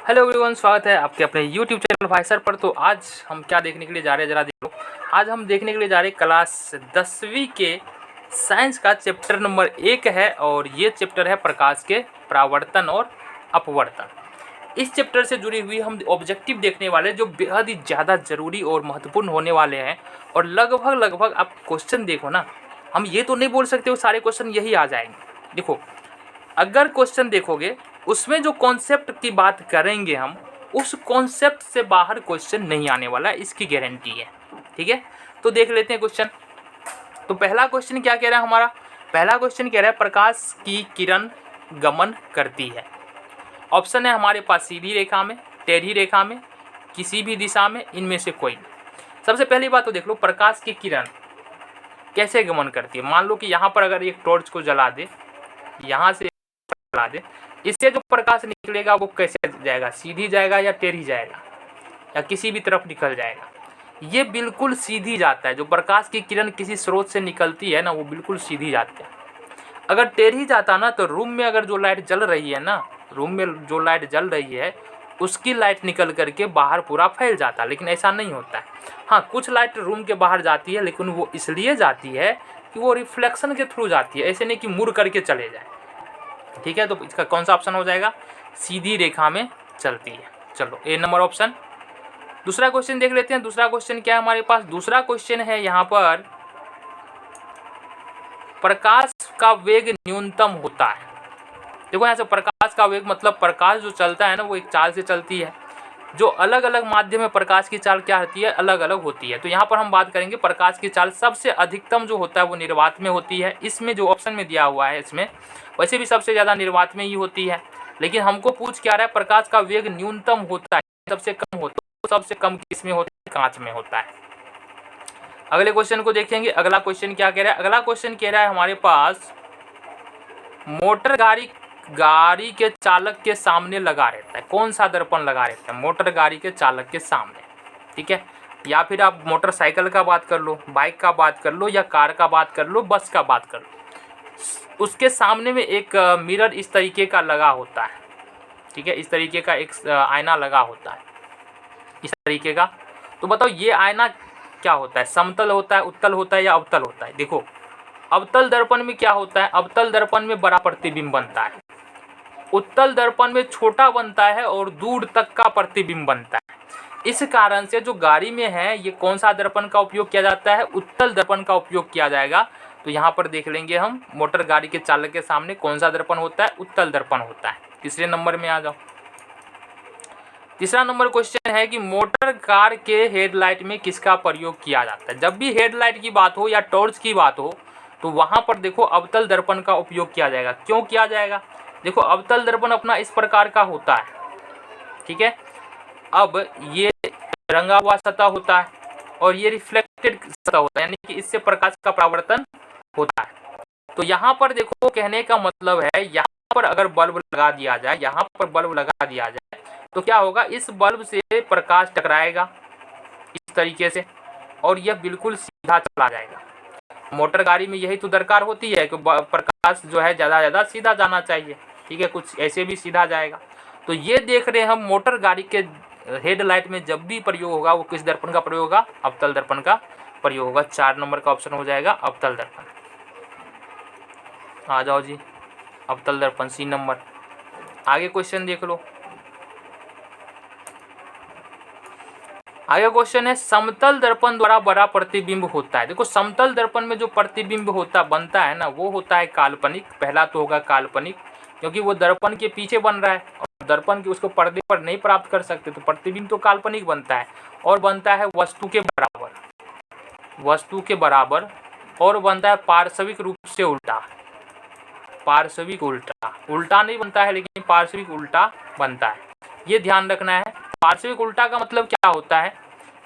Hello everyone, स्वागत है आपके अपने यूट्यूब चैनल भाई सर पर। तो आज हम क्या देखने के लिए जा रहे हैं, जरा देखो। आज हम देखने के लिए जा रहे हैं क्लास 10वीं के साइंस का चैप्टर नंबर 1 है, और ये चैप्टर है प्रकाश के परावर्तन और अपवर्तन। इस चैप्टर से जुड़ी हुई हम ऑब्जेक्टिव देखने वाले जो बेहद ही ज़्यादा ज़रूरी और महत्वपूर्ण होने वाले हैं। और लगभग आप क्वेश्चन देखो ना, हम ये तो नहीं बोल सकते वो सारे क्वेश्चन यही आ जाएंगे। देखो, अगर क्वेश्चन देखोगे उसमें जो कॉन्सेप्ट की बात करेंगे हम, उस कॉन्सेप्ट से बाहर क्वेश्चन नहीं आने वाला, इसकी गारंटी है। ठीक है, तो देख लेते हैं क्वेश्चन। तो पहला क्वेश्चन क्या कह रहा है हमारा? पहला क्वेश्चन कह रहा है प्रकाश की किरण गमन करती है। ऑप्शन है हमारे पास सीधी रेखा में, टेढ़ी रेखा में, किसी भी दिशा में, इनमें से कोई। सबसे पहली बात तो देख लो, प्रकाश की किरण कैसे गमन करती है। मान लो कि यहाँ पर अगर एक टॉर्च को जला दे, यहाँ से जला दे, इससे जो प्रकाश निकलेगा वो कैसे जाएगा? सीधी जाएगा या टेढ़ी जाएगा या किसी भी तरफ निकल जाएगा? ये बिल्कुल सीधी जाता है। जो प्रकाश की किरण किसी स्रोत से निकलती है ना, वो बिल्कुल सीधी जाती है। अगर टेढ़ी जाता ना, तो रूम में अगर जो लाइट जल रही है ना, रूम में जो लाइट जल रही है उसकी लाइट निकल करके बाहर पूरा फैल जाता है, लेकिन ऐसा नहीं होता है। हाँ, कुछ लाइट रूम के बाहर जाती है, लेकिन वो इसलिए जाती है कि वो रिफ्लेक्शन के थ्रू जाती है, ऐसे नहीं कि मुड़ करके चले जाए। ठीक है, तो इसका कौन सा ऑप्शन हो जाएगा? सीधी रेखा में चलती है। चलो, ए नंबर ऑप्शन। दूसरा क्वेश्चन देख लेते हैं। दूसरा क्वेश्चन क्या है हमारे पास? दूसरा क्वेश्चन है यहाँ पर प्रकाश का वेग न्यूनतम होता है। देखो यहाँ से प्रकाश का वेग मतलब प्रकाश जो चलता है ना, वो एक चाल से चलती है। जो अलग अलग माध्यम में प्रकाश की चाल क्या होती है? अलग अलग होती है। तो यहाँ पर हम बात करेंगे प्रकाश की चाल सबसे अधिकतम जो होता है वो निर्वात में होती है। इसमें जो ऑप्शन में दिया हुआ है, इसमें वैसे भी सबसे ज़्यादा निर्वात में ही होती है, लेकिन हमको पूछ क्या रहा है? प्रकाश का वेग न्यूनतम होता है, सबसे कम होता है। सबसे कम किसमें होता है? कांच में होता है। अगले क्वेश्चन को देखेंगे। अगला क्वेश्चन क्या कह रहा है? अगला क्वेश्चन कह रहा है हमारे पास मोटर गाड़ी के चालक के सामने लगा रहता है। कौन सा दर्पण लगा रहता है? मोटर गाड़ी के चालक के सामने। ठीक है, या फिर आप मोटरसाइकिल का बात कर लो, बाइक का बात कर लो, या कार का बात कर लो, बस का बात कर लो, उसके सामने में एक मिरर इस तरीके का लगा होता है। ठीक है, इस तरीके का एक आईना लगा होता है, इस तरीके का। तो बताओ ये आईना क्या होता है? समतल होता है, उत्तल होता है, या अवतल होता है? देखो, अवतल दर्पण में क्या होता है? अवतल दर्पण में बड़ा प्रतिबिंब बनता है, उत्तल दर्पण में छोटा बनता है और दूर तक का प्रतिबिंब बनता है। इस कारण से जो गाड़ी में है, ये कौन सा दर्पण का उपयोग किया जाता है? उत्तल दर्पण का उपयोग किया जाएगा। तो यहाँ पर देख लेंगे हम, मोटर गाड़ी के चालक के सामने कौन सा दर्पण होता है? उत्तल दर्पण होता है। तीसरे नंबर में आ जाओ। तीसरा नंबर क्वेश्चन है कि मोटर कार के हेडलाइट में किसका प्रयोग किया जाता है? जब भी हेडलाइट की बात हो या टॉर्च की बात हो, तो वहाँ पर देखो अवतल दर्पण का उपयोग किया जाएगा। क्यों किया जाएगा? देखो, अवतल दर्पण अपना इस प्रकार का होता है। ठीक है, अब ये रंगा हुआ सतह होता है और ये रिफ्लेक्टेड सतह होता है, यानी कि इससे प्रकाश का परावर्तन होता है। तो यहाँ पर देखो, कहने का मतलब है यहाँ पर अगर बल्ब लगा दिया जाए, यहाँ पर बल्ब लगा दिया जाए, तो क्या होगा? इस बल्ब से प्रकाश टकराएगा इस तरीके से, और यह बिल्कुल सीधा चला जाएगा। मोटर गाड़ी में यही तो दरकार होती है कि प्रकाश जो है ज़्यादा सीधा जाना चाहिए। ठीक है, कुछ ऐसे भी सीधा जाएगा। तो ये देख रहे हैं हम, मोटर गाड़ी के हेडलाइट में जब भी प्रयोग होगा, वो किस दर्पण का प्रयोग होगा? अवतल दर्पण का प्रयोग होगा। 4 नंबर का ऑप्शन हो जाएगा अवतल दर्पण। आ जाओ जी, अवतल दर्पण, सी नंबर। आगे क्वेश्चन देख लो। आगे क्वेश्चन है समतल दर्पण द्वारा बड़ा प्रतिबिंब होता है। देखो, समतल दर्पण में जो प्रतिबिंब बनता है ना, वो होता है काल्पनिक। पहला तो होगा काल्पनिक, क्योंकि वो दर्पण के पीछे बन रहा है और दर्पण की उसको पर्दे पर नहीं प्राप्त कर सकते, तो प्रतिबिंब तो काल्पनिक बनता है। और बनता है वस्तु के बराबर, वस्तु के बराबर, और बनता है पार्श्विक रूप से उल्टा। पार्श्विक उल्टा, उल्टा नहीं बनता है, लेकिन पार्श्विक उल्टा बनता है। ये ध्यान रखना है। पार्श्विक उल्टा का मतलब क्या होता है?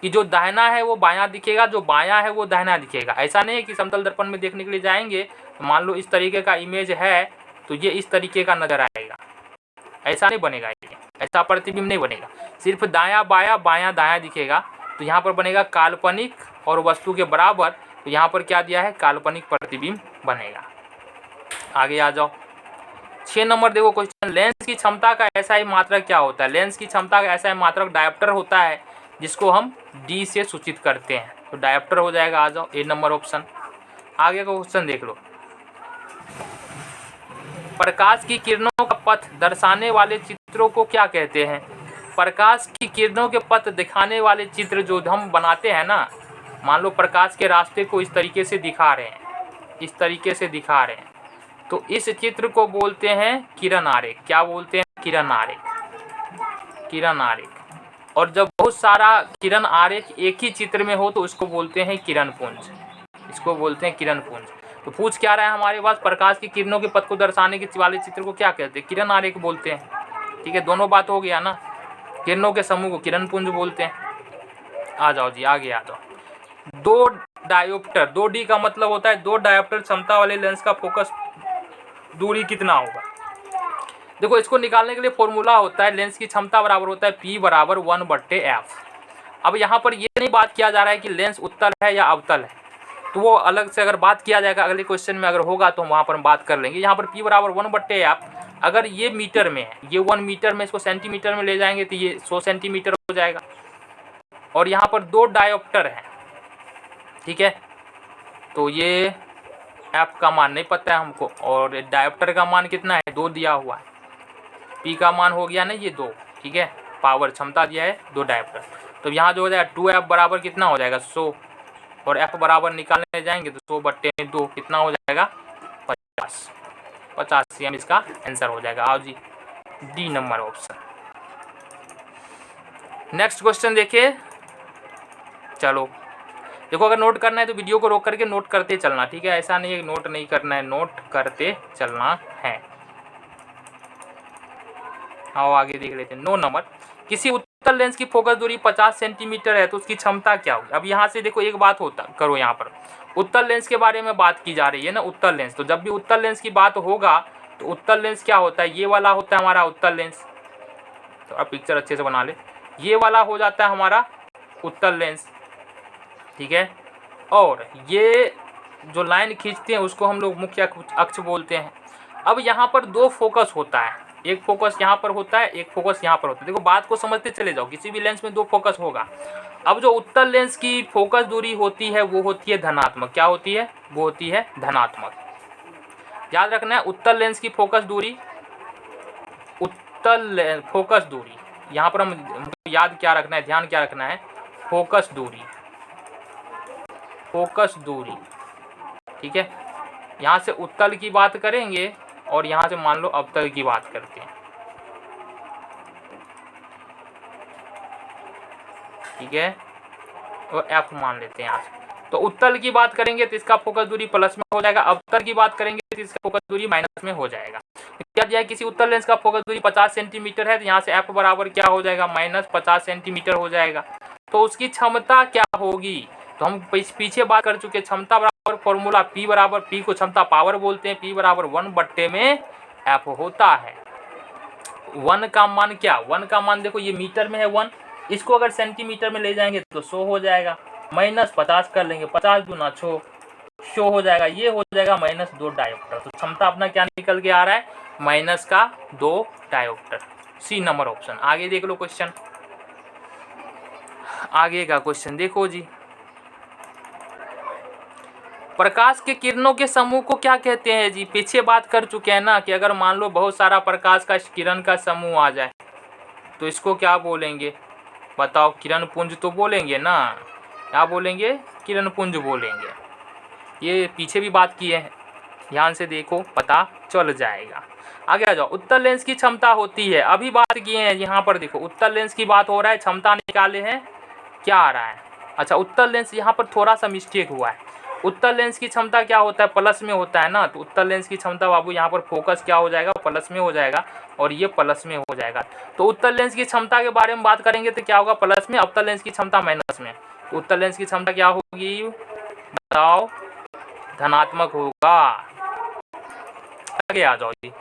कि जो दाहिना है वो बायां दिखेगा, जो बायां है वो दाहिना दिखेगा। ऐसा नहीं है कि समतल दर्पण में देखने के लिए जाएंगे तो मान लो इस तरीके का इमेज है, तो ये इस तरीके का नजर आएगा। ऐसा नहीं बनेगा, ये ऐसा प्रतिबिंब नहीं बनेगा। सिर्फ दायां बायां, बायां दायां दिखेगा। तो यहाँ पर बनेगा काल्पनिक और वस्तु के बराबर। तो यहाँ पर क्या दिया है? काल्पनिक प्रतिबिंब बनेगा। आगे आ जाओ। 6 नंबर देखो क्वेश्चन, लेंस की क्षमता का ऐसा ही मात्रक क्या होता है? लेंस की क्षमता का ऐसा ही मात्रक डायोप्टर होता है, जिसको हम डी से सूचित करते हैं। तो डायोप्टर हो जाएगा, आ जाओ ए नंबर ऑप्शन। आगे का क्वेश्चन देख लो, प्रकाश की किरणों का पथ दर्शाने वाले चित्रों को क्या कहते हैं? प्रकाश की किरणों के पथ दिखाने वाले चित्र जो हम बनाते हैं ना, मान लो प्रकाश के रास्ते को इस तरीके से दिखा रहे हैं, इस तरीके से दिखा रहे हैं, तो इस चित्र को बोलते हैं किरण आरेख। क्या बोलते हैं? किरण आरेख, किरण आरेख। और जब बहुत सारा किरण आरेख एक ही चित्र में हो तो उसको बोलते हैं किरण पुंज, इसको बोलते हैं किरण पुंज। तो पूछ क्या रहा है हमारे पास, प्रकाश की किरणों के पथ को दर्शाने के वाले चित्र को क्या कहते हैं? किरण आरेख बोलते हैं। ठीक है, दोनों बात हो गया ना, किरणों के समूह को किरण पुंज बोलते हैं। आ जाओ जी, आगे आ जाओ। 2 डायोप्टर, 2D का मतलब होता है 2 डायोप्टर क्षमता वाले लेंस का फोकस दूरी कितना होगा? देखो, इसको निकालने के लिए फॉर्मूला होता है, लेंस की क्षमता बराबर होता है P बराबर 1/f। अब यहाँ पर ये नहीं बात किया जा रहा है कि लेंस उत्तल है या अवतल है, तो वो अलग से अगर बात किया जाएगा अगले क्वेश्चन में, अगर होगा तो हम वहाँ पर बात कर लेंगे। यहाँ पर P बराबर 1/f, अगर ये मीटर में है, ये 1 मीटर में, इसको सेंटीमीटर में ले जाएंगे तो ये 100 सेंटीमीटर हो जाएगा। और यहाँ पर 2 डायोप्टर हैं, ठीक है, तो ये एफ का मान नहीं पता है हमको, और डायोप्टर का मान कितना है? 2 दिया हुआ है। पी का मान हो गया ना ये 2, ठीक है, पावर क्षमता दिया है 2 डायोप्टर। तो यहाँ जो हो जाएगा 2f बराबर कितना हो जाएगा? 100, और f बराबर निकालने जाएंगे तो 100/2 कितना हो जाएगा? 50, 50 cm इसका आंसर हो जाएगा। आओ जी, D number option. Next question देखिए, चलो देखो, अगर नोट करना है तो वीडियो को रोक करके नोट करते चलना, ठीक है, ऐसा नहीं है कि नोट नहीं करना है, नोट करते चलना है। आओ आगे देख लेते हैं। 9 नंबर, किसी उत्तल लेंस की फोकस दूरी 50 सेंटीमीटर है तो उसकी क्षमता क्या होगी? अब यहाँ से देखो एक बात होता करो, यहाँ पर उत्तल लेंस के बारे में बात की जा रही है ना, उत्तल लेंस। तो जब भी उत्तल लेंस की बात होगा तो उत्तल लेंस क्या होता है? ये वाला होता है हमारा उत्तल लेंस। तो अब पिक्चर अच्छे से बना ले, ये वाला हो जाता है हमारा उत्तल लेंस, ठीक है। और ये जो लाइन खींचते हैं उसको हम लोग मुख्य अक्ष बोलते हैं। अब यहाँ पर 2 फोकस होता है, एक फोकस यहाँ पर होता है, एक फोकस यहाँ पर होता है। देखो बात को समझते चले जाओ, किसी भी लेंस में 2 फोकस होगा। अब जो उत्तल लेंस की फोकस दूरी होती है वो होती है धनात्मक। क्या होती है? वो होती है धनात्मक। याद रखना है, उत्तल लेंस की फोकस दूरी, उत्तल फोकस दूरी, यहाँ पर हम याद क्या रखना है, ध्यान क्या रखना है? फोकस दूरी, फोकस दूरी, ठीक है। यहाँ से उत्तल की बात करेंगे और यहाँ से मान लो अवतल की बात करते हैं, ठीक है, और F मान लेते हैं यहाँ से। तो उत्तल की बात करेंगे तो इसका फोकस दूरी प्लस में हो जाएगा, अवतल की बात करेंगे तो इसका फोकस दूरी माइनस में हो जाएगा। क्या दिया है? किसी उत्तल लेंस का फोकस दूरी 50 सेंटीमीटर है, तो यहाँ से F बराबर क्या हो जाएगा? -50 सेंटीमीटर हो जाएगा। तो उसकी क्षमता क्या होगी? तो हम पीछे बात कर चुके, क्षमता बराबर फॉर्मूला P बराबर, P को क्षमता पावर बोलते हैं, P बराबर 1/f होता है। 1 का मान क्या? 1 का मान देखो, ये मीटर में है 1, इसको अगर सेंटीमीटर में ले जाएंगे तो 100 हो जाएगा, -50 कर लेंगे, 50 दूना 100 हो जाएगा, ये हो जाएगा -2 डायोप्टर। तो क्षमता अपना क्या निकल के आ रहा है? -2 डायोप्टर। सी नंबर ऑप्शन। आगे देख लो क्वेश्चन, आगे का क्वेश्चन देखो जी, प्रकाश के किरणों के समूह को क्या कहते हैं जी? पीछे बात कर चुके हैं ना कि अगर मान लो बहुत सारा प्रकाश का किरण का समूह आ जाए तो इसको क्या बोलेंगे? बताओ, किरण पुंज तो बोलेंगे ना, क्या बोलेंगे? किरण पुंज बोलेंगे। ये पीछे भी बात किए हैं, ध्यान से देखो पता चल जाएगा। आगे आ जाओ, उत्तल लेंस की क्षमता होती है, अभी बात किए हैं, यहाँ पर देखो उत्तल लेंस की बात हो रहा है, क्षमता निकाले हैं, क्या आ रहा है? अच्छा, उत्तल लेंस, यहाँ पर थोड़ा सा मिस्टेक हुआ है। उत्तल लेंस की क्षमता क्या होता है? प्लस में होता है ना, तो उत्तल लेंस की क्षमता बाबू यहाँ पर फोकस क्या हो जाएगा? प्लस में हो जाएगा, और ये प्लस में हो जाएगा। तो उत्तल लेंस की क्षमता के बारे में बात करेंगे तो क्या होगा? प्लस में। अवतल लेंस की क्षमता माइनस में। तो उत्तल लेंस की क्षमता क्या होगी बताओ? धनात्मक होगा। आगे आ जाओ जी,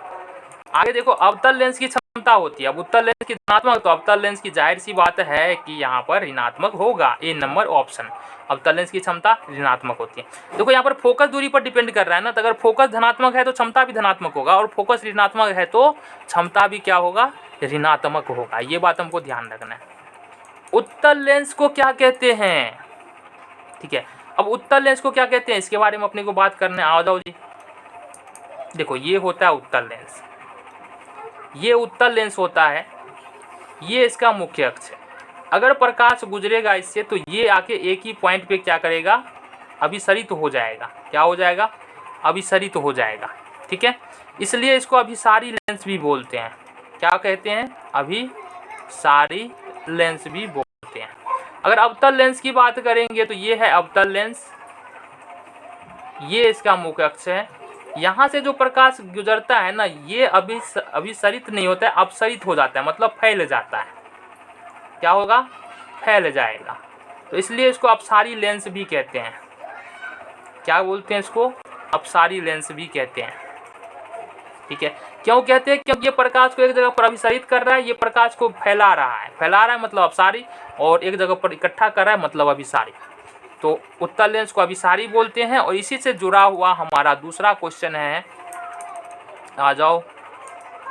आगे देखो, अवतल लेंस की क्षमता होती है। अब उत्तल लेंस की धनात्मक, तो अवतल लेंस की जाहिर सी बात है कि यहाँ पर ऋणात्मक होगा, ए नंबर ऑप्शन। अवतल लेंस की क्षमता ऋणात्मक होती है। देखो यहाँ पर फोकस दूरी पर डिपेंड कर रहा है ना, तो अगर फोकस धनात्मक है तो क्षमता भी धनात्मक होगा, और फोकस ऋणात्मक है तो क्षमता भी क्या होगा, ऋणात्मक होगा। ये बात हमको ध्यान रखना है। उत्तल लेंस को क्या कहते हैं, ठीक है। अब उत्तल लेंस को क्या कहते हैं, इसके बारे में अपने को बात करने आ जाओ जी। देखो ये होता है उत्तल लेंस, ये उत्तल लेंस होता है, ये इसका मुख्य अक्ष है। अगर प्रकाश गुजरेगा इससे तो ये आके एक ही पॉइंट पे क्या करेगा, अभिसरित हो जाएगा। क्या हो जाएगा, अभिसरित हो जाएगा, ठीक है। इसलिए इसको अभिसारी लेंस भी बोलते हैं। क्या कहते हैं, अभिसारी लेंस भी बोलते हैं। अगर अवतल लेंस की बात करेंगे तो ये है अवतल लेंस, ये इसका मुख्य अक्ष है। यहाँ से जो प्रकाश गुजरता है ना, ये अभिसरित नहीं होता है, अपसरित हो जाता है, मतलब फैल जाता है। क्या होगा, फैल जाएगा। तो इसलिए इसको अपसारी लेंस भी कहते हैं। क्या बोलते हैं इसको, अपसारी लेंस भी कहते हैं, ठीक है। क्यों कहते हैं, क्योंकि ये प्रकाश को एक जगह पर अभिसरित कर रहा है, ये प्रकाश को फैला रहा है, फैला रहा है मतलब अपसारी, और एक जगह पर इकट्ठा कर रहा है मतलब अभिसारी। तो उत्तल लेंस को अभिसारी बोलते हैं। और इसी से जुड़ा हुआ हमारा दूसरा क्वेश्चन है, आ जाओ,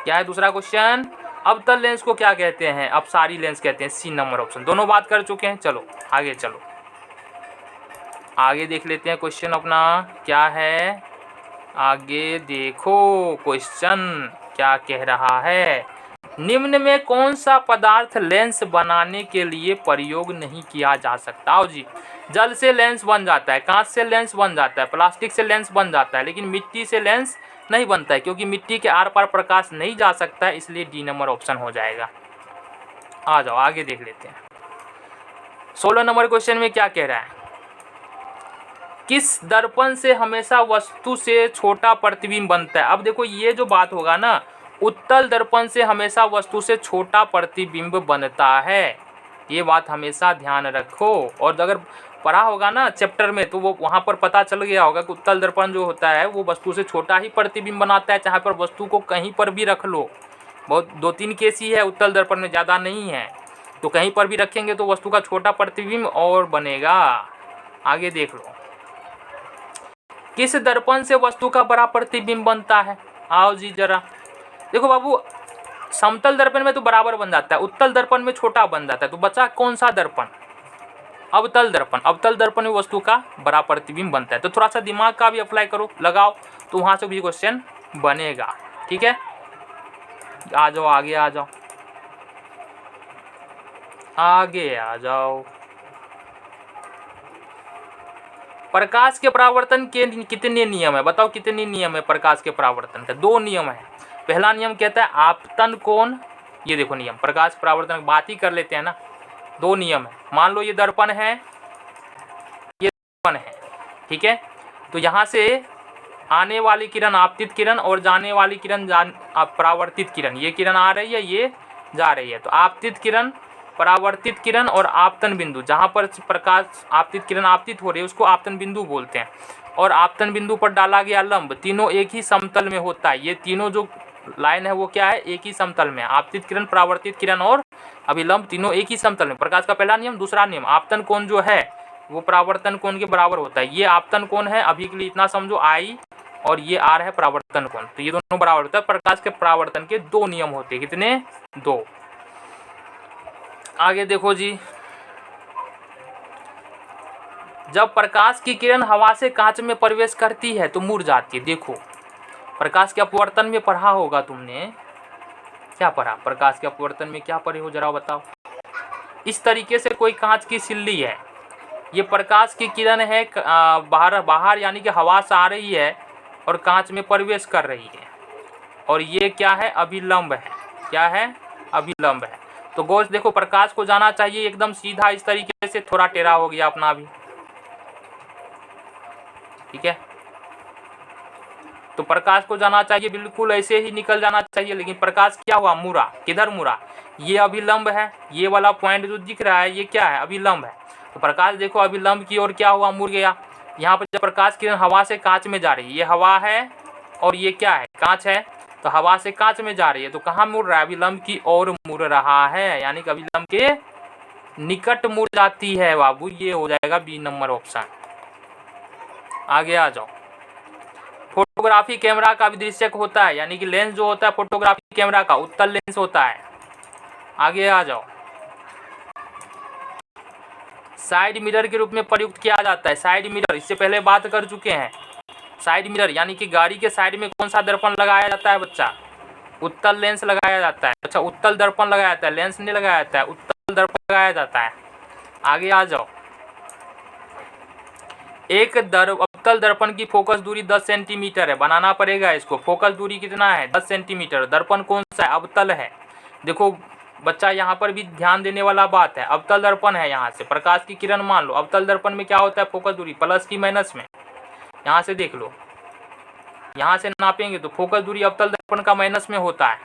क्या है दूसरा क्वेश्चन, अवतल लेंस को क्या कहते हैं, अपसारी लेंस कहते हैं, सी नंबर ऑप्शन। दोनों बात कर चुके हैं, चलो आगे चलो, आगे देख लेते हैं क्वेश्चन अपना क्या है। आगे देखो क्वेश्चन क्या कह रहा है, निम्न में कौन सा पदार्थ लेंस बनाने के लिए प्रयोग नहीं किया जा सकता। आओ जी, जल से लेंस बन जाता है, कांच से लेंस बन जाता है, प्लास्टिक से लेंस बन जाता है, लेकिन मिट्टी से लेंस नहीं बनता है, क्योंकि मिट्टी के आर पार प्रकाश नहीं जा सकता है, इसलिए डी नंबर ऑप्शन हो जाएगा। आ जाओ आगे देख लेते हैं। 16 नंबर क्वेश्चन में क्या कह रहा है, किस दर्पण से हमेशा वस्तु से छोटा प्रतिबिंब बनता है। अब देखो ये जो बात होगा ना, उत्तल दर्पण से हमेशा वस्तु से छोटा प्रतिबिंब बनता है, ये बात हमेशा ध्यान रखो। और अगर पढ़ा होगा ना चैप्टर में, तो वो वहाँ पर पता चल गया होगा कि उत्तल दर्पण जो होता है वो वस्तु से छोटा ही प्रतिबिंब बनाता है, चाहे पर वस्तु को कहीं पर भी रख लो। बहुत 2-3 केस ही है उत्तल दर्पण में, ज़्यादा नहीं है, तो कहीं पर भी रखेंगे तो वस्तु का छोटा प्रतिबिंब और बनेगा। आगे देख लो, किस दर्पण से वस्तु का बड़ा प्रतिबिंब बनता है। आओ जी जरा देखो बाबू, समतल दर्पण में तो बराबर बन जाता है, उत्तल दर्पण में छोटा बन जाता है, तो बचा कौन सा दर्पण, अवतल दर्पण। अवतल दर्पण में वस्तु का बड़ा प्रतिबिंब बनता है। तो थोड़ा सा दिमाग का भी अप्लाई करो, लगाओ, तो वहां से भी क्वेश्चन बनेगा, ठीक है। आ जाओ आगे, आ जाओ आगे, आ जाओ। प्रकाश के परावर्तन के कितने नियम है, बताओ कितने नियम है प्रकाश के परावर्तन का। 2 नियम है। पहला नियम कहता है आपतन कोण, ये देखो नियम, प्रकाश परावर्तन की बात ही कर लेते हैं ना। 2 नियम है, मान लो ये दर्पण है, ये दर्पण है, ठीक है। तो यहाँ से आने वाली किरण आपतित किरण और जाने वाली किरण परावर्तित किरण, ये किरण आ रही है, ये जा रही है। तो आपतित किरण, परावर्तित किरण और आपतन बिंदु, जहाँ पर प्रकाश आपतित किरण आपतित हो रही है उसको आपतन बिंदु बोलते हैं। और आपतन बिंदु पर डाला गया लंब, तीनों एक ही समतल में होता है। ये तीनों जो लाइन है वो क्या है, एक ही समतल में। आपतित किरण, परावर्तित किरण और अभिलंब तीनों एक ही समतल में। प्रकाश का पहला नियम। दूसरा नियम, आपतन कोण जो है वो परावर्तन कोण के बराबर होता है। ये आपतन कोण है, अभी के लिए इतना समझो आई, और ये आर है परावर्तन कोण, तो ये दोनों बराबर होता है। प्रकाश के परावर्तन के 2 नियम होते हैं, कितने, 2। आगे देखो जी, जब प्रकाश की किरण हवा से कांच में प्रवेश करती है तो मुड़ जाती है। देखो प्रकाश के अपवर्तन में पढ़ा होगा तुमने, क्या पढ़ा, प्रकाश के अपवर्तन में क्या पढ़े हो जरा बताओ। इस तरीके से कोई कांच की सिल्ली है, ये प्रकाश की किरण है, बाहर यानी कि हवा से आ रही है और कांच में प्रवेश कर रही है, और ये क्या है, अभिलंब है। क्या है, अभिलंब है। तो गौर से देखो, प्रकाश को जाना चाहिए एकदम सीधा, इस तरीके से, थोड़ा टेढ़ा हो गया अपना भी, ठीक है। तो प्रकाश को जाना चाहिए बिल्कुल ऐसे ही निकल जाना चाहिए, लेकिन प्रकाश क्या हुआ, मुड़ा। किधर मुड़ा, ये अभिलंब है, ये वाला पॉइंट जो दिख रहा है ये क्या है, अभिलंब है। तो प्रकाश देखो अभिलंब की ओर क्या हुआ, मुड़ गया। यहाँ पर जब प्रकाश किरण हवा से कांच में जा रही है, ये हवा है और ये क्या है, कांच है, तो हवा से कांच में जा रही है तो कहाँ मुड़ रहा है, अभिलंब की ओर मुड़ रहा है, यानी कि अभिलंब के निकट मुड़ जाती है बाबू। ये हो जाएगा बी नंबर ऑप्शन। आगे आ जाओ। फोटोग्राफी कैमरा का विदृश्यक होता है, यानी कि लेंस जो होता है फोटोग्राफी कैमरा का उत्तल लेंस होता है। आगे आ जाओ। साइड मिरर के रूप में प्रयुक्त किया जाता है। साइड मिरर इससे पहले बात कर चुके हैं। साइड मिरर यानी कि गाड़ी के साइड में कौन सा दर्पण लगाया जाता है बच्चा, उत्तल लेंस लगाया जाता है। अच्छा, उत्तल दर्पण लगाया जाता है, लेंस नहीं लगाया जाता है, उत्तल दर्पण लगाया जाता है। आगे आ जाओ। एक अवतल दर्पण की फोकस दूरी 10 सेंटीमीटर है, बनाना पड़ेगा इसको। फोकस दूरी कितना है, 10 सेंटीमीटर। दर्पण कौन सा है, अवतल है। देखो बच्चा यहाँ पर भी ध्यान देने वाला बात है, अवतल दर्पण है। यहाँ से प्रकाश की किरण मान लो, अवतल दर्पण में क्या होता है, फोकस दूरी प्लस की माइनस में। यहाँ से देख लो, यहाँ से नापेंगे तो फोकस दूरी अवतल दर्पण का माइनस में होता है।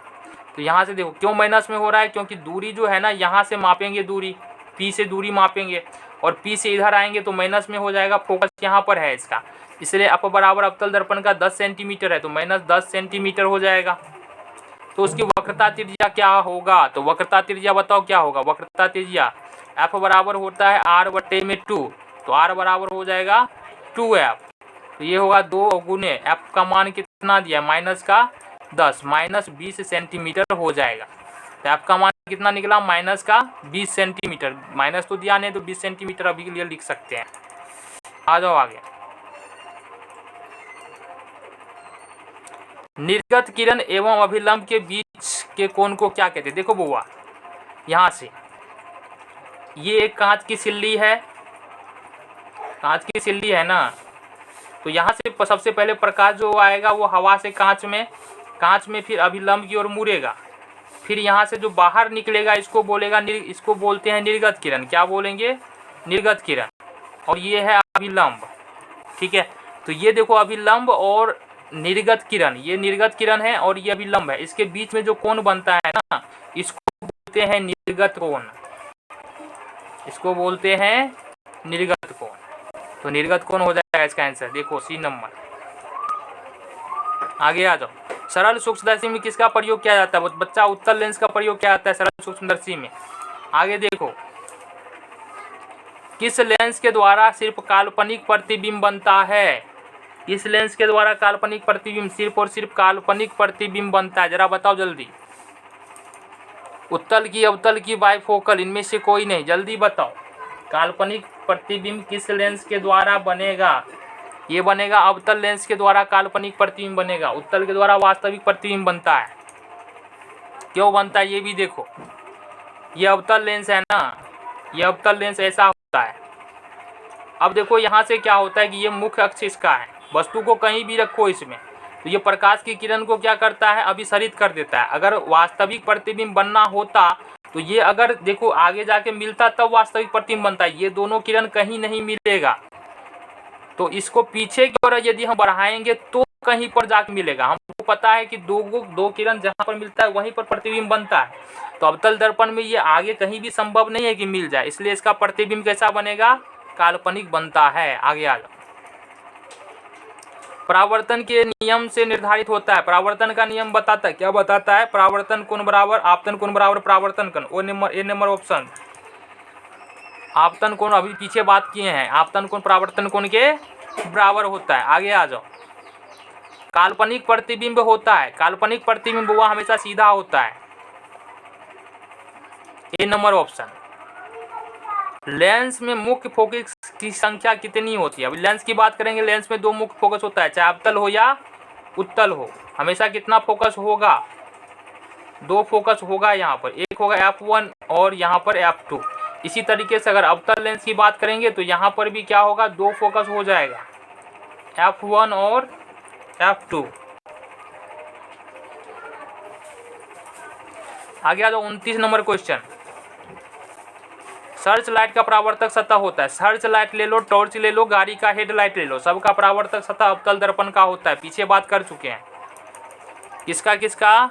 तो यहाँ से देखो क्यों माइनस में हो रहा है, क्योंकि दूरी जो है ना, यहाँ से मापेंगे दूरी, P से दूरी मापेंगे और P से इधर आएंगे तो माइनस में हो जाएगा। फोकस यहाँ पर है इसका, इसलिए अप बराबर अवतल दर्पण का 10 सेंटीमीटर है तो माइनस 10 सेंटीमीटर हो जाएगा। तो उसकी वक्रता त्रिज्या क्या होगा, तो वक्रता त्रिज्या बताओ क्या होगा। वक्रता त्रिज्या F बराबर होता है R/2, तो R बराबर हो जाएगा 2F। तो ये होगा 2 गुने F का मान कितना दिया, माइनस का 10, माइनस 20 सेंटीमीटर हो जाएगा। तो F का मान कितना निकला, माइनस का 20 सेंटीमीटर। माइनस तो दिया नहीं तो 20 सेंटीमीटर अभी के लिए लिख सकते हैं। आ जाओ आगे। निर्गत किरण एवं अभिलंब के बीच के कोण को क्या कहते हैं। देखो बुआ, यहाँ से ये एक कांच की सिल्ली है, कांच की सिल्ली है ना, तो यहाँ से सबसे पहले प्रकाश जो आएगा वो हवा से कांच में फिर अभिलंब की ओर मुड़ेगा। फिर यहाँ से जो बाहर निकलेगा इसको बोलते हैं निर्गत किरण। क्या बोलेंगे, निर्गत किरण। और ये है अभिलंब, ठीक है। तो ये देखो अभिलंब और निर्गत किरण, ये निर्गत किरण है और ये अभिलंब है। इसके बीच में जो कोण बनता है ना, इसको बोलते हैं निर्गत कोण, इसको बोलते हैं निर्गत कोण। तो निर्गत कोण हो जाएगा इसका आंसर, देखो सी नंबर। आगे आ जाओ। सरल सूक्ष्मदर्शी में किसका प्रयोग किया जाता है बच्चा, उत्तल लेंस का प्रयोग किया जाता है सरल सूक्ष्मदर्शी में। आगे देखो, किस लेंस के द्वारा सिर्फ काल्पनिक प्रतिबिंब बनता है, इस लेंस के द्वारा काल्पनिक प्रतिबिंब, सिर्फ और सिर्फ काल्पनिक प्रतिबिंब बनता है, जरा बताओ जल्दी। उत्तल की, अवतल की, बाइफोकल, इनमें से कोई नहीं, जल्दी बताओ। काल्पनिक प्रतिबिंब किस लेंस के द्वारा बनेगा, ये बनेगा अवतल लेंस के द्वारा काल्पनिक प्रतिबिंब बनेगा। उत्तल के द्वारा वास्तविक प्रतिबिंब बनता है। क्यों बनता है ये भी देखो, ये अवतल लेंस है ना, ये अवतल लेंस ऐसा होता है। अब देखो यहाँ से क्या होता है कि ये मुख्य अक्ष इसका है, वस्तु को कहीं भी रखो इसमें तो ये प्रकाश की किरण को क्या करता है, अभिसरित कर देता है। अगर वास्तविक प्रतिबिंब बनना होता तो ये अगर देखो आगे जाके मिलता तब वास्तविक प्रतिबिंब बनता है। ये दोनों किरण कहीं नहीं मिलेगा, तो इसको पीछे की ओर यदि हम बढ़ाएंगे तो कहीं पर जाके मिलेगा। हमको पता है कि दो किरण जहाँ पर मिलता है वहीं पर प्रतिबिंब बनता है। तो अवतल दर्पण में ये आगे कहीं भी संभव नहीं है कि मिल जाए, इसलिए इसका प्रतिबिंब कैसा बनेगा, काल्पनिक बनता है। आगे आ जाओ। परावर्तन के नियम से निर्धारित होता है, परावर्तन का नियम बताता है, क्या बताता है, परावर्तन कोण बराबर आपतन कोण बराबर परावर्तन कोण। ए नंबर ऑप्शन। आपतन कोण अभी पीछे बात किए हैं, आपतन कोण परावर्तन कोण के बराबर होता है। आगे आ जाओ। काल्पनिक प्रतिबिंब होता है, काल्पनिक प्रतिबिंब वह हमेशा सीधा होता है। ए नंबर ऑप्शन। लेंस में मुख्य फोकस की संख्या कितनी होती है, अभी लेंस की बात करेंगे। लेंस में 2 मुख्य फोकस होता है, चाहे अवतल हो या उत्तल हो। हमेशा कितना फोकस होगा, 2 फोकस होगा। यहाँ पर एक होगा F1 और यहाँ पर F2। इसी तरीके से अगर अवतल लेंस की बात करेंगे तो यहाँ पर भी क्या होगा, 2 फोकस हो जाएगा, F1 और F2। आगे आ जाओ। 29 नंबर क्वेश्चन। सर्च लाइट का परावर्तक सतह होता है, सर्च लाइट ले लो, टॉर्च ले लो, गाड़ी का हेडलाइट ले लो, सबका परावर्तक सतह अवतल दर्पण का होता है। पीछे बात कर चुके हैं। किसका किसका,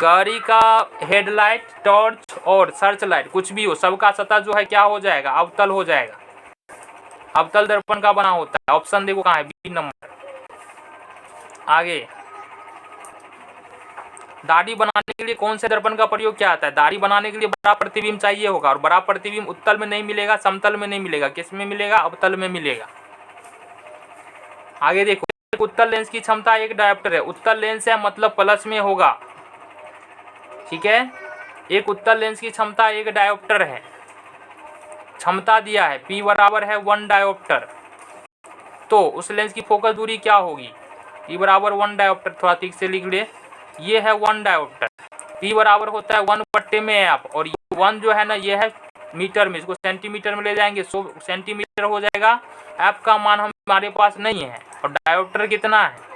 गाड़ी का हेडलाइट, टॉर्च और सर्च लाइट, कुछ भी हो, सबका सतह जो है क्या हो जाएगा, अवतल हो जाएगा। अवतल दर्पण का बना होता है। ऑप्शन देखो कहाँ है, बी नंबर। आगे दाढ़ी बनाने के लिए कौन से दर्पण का प्रयोग किया जाता है? दाढ़ी बनाने के लिए बड़ा प्रतिबिंब चाहिए होगा, और बड़ा प्रतिबिंब उत्तल में नहीं मिलेगा, समतल में नहीं मिलेगा, किस में मिलेगा? अवतल में मिलेगा। आगे देखो, एक उत्तल लेंस की क्षमता एक डायोप्टर है। उत्तल लेंस है मतलब प्लस में होगा, ठीक है। एक उत्तल लेंस की क्षमता एक डायोप्टर है, क्षमता दिया है P बराबर है 1 डायोप्टर, तो उस लेंस की फोकस दूरी क्या होगी? P बराबर 1 डायोप्टर, थोड़ा ठीक से लिख ले, ये है 1 डायोप्टर। P बराबर होता है 1 बट्टे में एफ, और ये 1 जो है ना ये है मीटर में, इसको सेंटीमीटर में ले जाएंगे 100 सेंटीमीटर हो जाएगा। एफ का मान हमारे पास नहीं है, और डायोप्टर कितना है?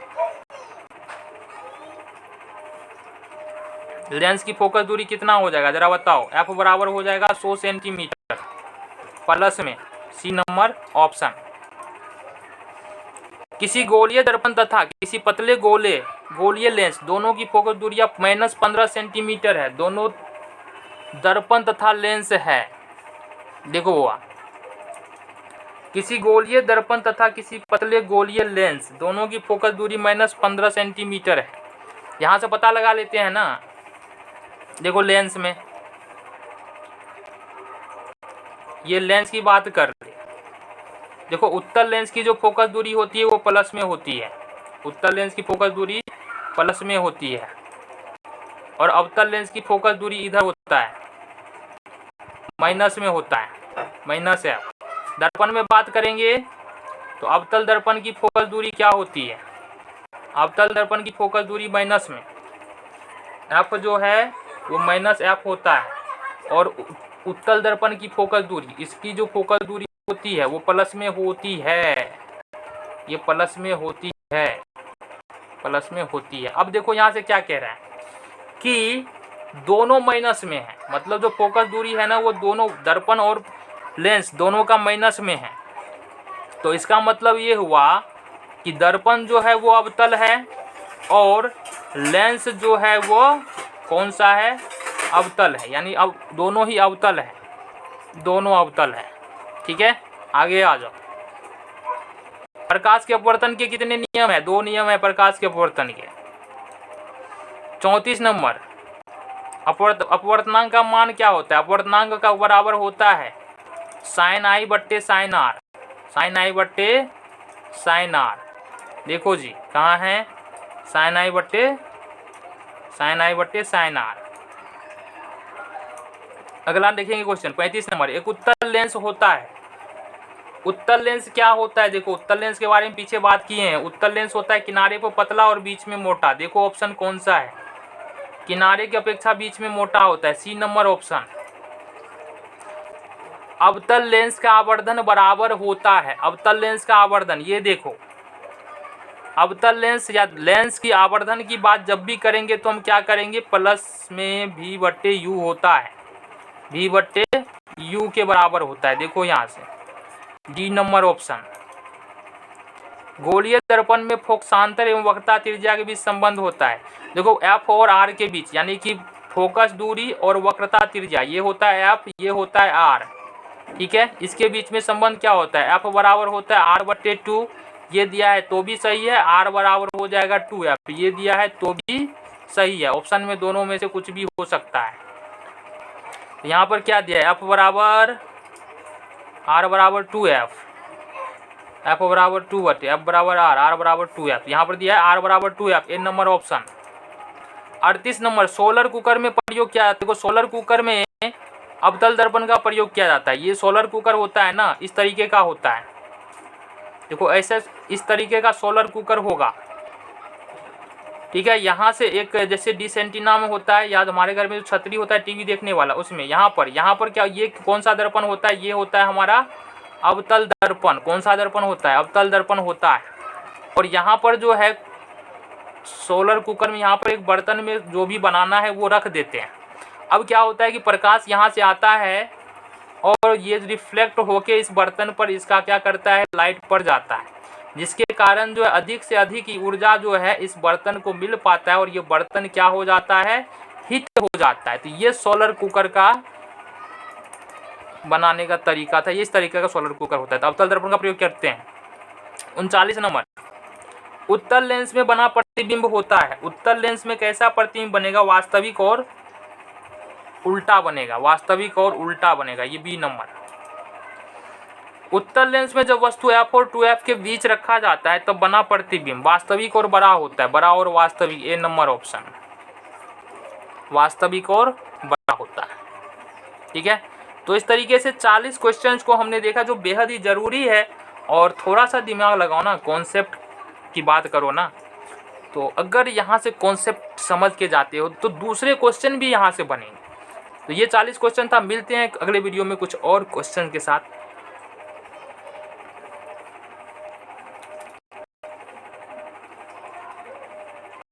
लेंस की फोकस दूरी कितना हो जाएगा जरा बताओ? एफ बराबर हो जाएगा 100 सेंटीमीटर प्लस में सी नंबर ऑप्शन। किसी गोलीय दर्पण तथा किसी पतले गोलीय लेंस दोनों की फोकस दूरियां -15 सेंटीमीटर है। दोनों दर्पण तथा लेंस है, देखो हुआ, किसी गोलीय दर्पण तथा किसी पतले गोलीय लेंस दोनों की फोकस दूरी -15 सेंटीमीटर है। यहाँ से पता लगा लेते हैं ना, देखो लेंस में, ये लेंस की बात कर रहे, देखो उत्तल लेंस की जो फोकस दूरी होती है वो प्लस में होती है, उत्तल लेंस की फोकस दूरी प्लस में होती है, और अवतल लेंस की फोकस दूरी इधर होता है माइनस में होता है, माइनस है। दर्पण में बात करेंगे तो अवतल दर्पण की फोकस दूरी क्या होती है? अवतल दर्पण की फोकस दूरी माइनस में, एफ जो है वो -f होता है, और उत्तल दर्पण की फोकस दूरी, इसकी जो फोकस दूरी होती है वो प्लस में होती है, ये प्लस में होती है, प्लस में होती है। अब देखो यहाँ से क्या कह रहा है कि दोनों माइनस में है, मतलब जो फोकस दूरी है ना वो दोनों दर्पण और लेंस दोनों का माइनस में है। तो इसका मतलब ये हुआ कि दर्पण जो है वो अवतल है, और लेंस जो है वो कौन सा है? अवतल है, यानी अब दोनों ही अवतल है, दोनों अवतल है, ठीक है। आगे आ जाओ। प्रकाश के अपवर्तन के कितने नियम है? 2 नियम है प्रकाश के अपवर्तन के। 34 नंबर, अपवर्तनांक का मान क्या होता है? अपवर्तनांक का बराबर होता है sin i बट्टे sin r, sin i बट्टे sin r। देखो जी कहाँ है? sin i बट्टे sin r। अगला देखेंगे क्वेश्चन 35 नंबर, एक उत्तल लेंस होता है। उत्तल लेंस क्या होता है? देखो उत्तल लेंस के बारे में पीछे बात किए हैं। उत्तल लेंस होता है किनारे पर पतला और बीच में मोटा। देखो ऑप्शन कौन सा है? किनारे की अपेक्षा बीच में मोटा होता है, सी नंबर ऑप्शन। अवतल लेंस का आवर्धन बराबर होता है, अवतल लेंस का आवर्धन, ये देखो अवतल लेंस या लेंस की आवर्धन की बात जब भी करेंगे तो हम क्या करेंगे? प्लस में v बट्टे यू होता है, v बट्टे यू के बराबर होता है। देखो यहाँ से डी नंबर ऑप्शन। गोलीय दर्पण में फोकसांतर एवं वक्रता त्रिज्या के बीच संबंध होता है। देखो एफ और आर के बीच, यानी कि फोकस दूरी और वक्रता त्रिज्या, ये होता है एफ, ये होता है आर, ठीक है। इसके बीच में संबंध क्या होता है? एफ बराबर होता है आर बट्टे 2, ये दिया है तो भी सही है। आर बराबर हो जाएगा 2f, ये दिया है तो भी सही है। ऑप्शन में दोनों में से कुछ भी हो सकता है। यहाँ पर क्या दिया है? एफ बराबर आर बराबर 2f, एफ बराबर 2 बटे एफ बराबर आर बराबर 2f। यहाँ पर दिया है आर बराबर 2f, A number option. 38 number, solar cooker में प्रयोग किया जाता है। देखो सोलर कुकर में अवतल दर्पण का प्रयोग किया जाता है। ये सोलर कुकर होता है ना, इस तरीके का होता है। देखो ऐसे इस तरीके का सोलर कुकर होगा, ठीक है। यहाँ से एक जैसे डिश एंटीना में होता है, याद हमारे घर में जो छतरी होता है टीवी देखने वाला, उसमें यहाँ पर क्या, ये कौन सा दर्पण होता है? ये होता है हमारा अवतल दर्पण। कौन सा दर्पण होता है? अवतल दर्पण होता है। और यहाँ पर जो है सोलर कुकर में, यहाँ पर एक बर्तन में जो भी बनाना है वो रख देते हैं। अब क्या होता है कि प्रकाश यहाँ से आता है और ये रिफ्लेक्ट होके इस बर्तन पर इसका क्या करता है? लाइट पड़ जाता है, जिसके कारण जो है अधिक से अधिक ऊर्जा जो है इस बर्तन को मिल पाता है, और ये बर्तन क्या हो जाता है? हीट हो जाता है। तो ये सोलर कुकर का बनाने का तरीका था, ये इस तरीके का सोलर कुकर होता है। तो अवतल दर्पण का प्रयोग करते हैं। 39 नंबर, उत्तल लेंस में बना प्रतिबिंब होता है। उत्तल लेंस में कैसा प्रतिबिंब बनेगा? वास्तविक और उल्टा बनेगा, वास्तविक और उल्टा बनेगा। ये बी नंबर। उत्तल लेंस में जब वस्तु f और 2f के बीच रखा जाता है तब बना प्रतिबिंब वास्तविक और बड़ा होता है। बड़ा और वास्तविक, ए नंबर ऑप्शन, वास्तविक और बड़ा होता है। ठीक है, तो इस तरीके से 40 क्वेश्चंस को हमने देखा जो बेहद ही जरूरी है। और थोड़ा सा दिमाग लगाओ ना, कॉन्सेप्ट की बात करो ना, तो अगर यहाँ से कॉन्सेप्ट समझ के जाते हो तो दूसरे क्वेश्चन भी यहाँ से बनेंगे। तो ये 40 क्वेश्चन था। मिलते हैं अगले वीडियो में कुछ और क्वेश्चन के साथ।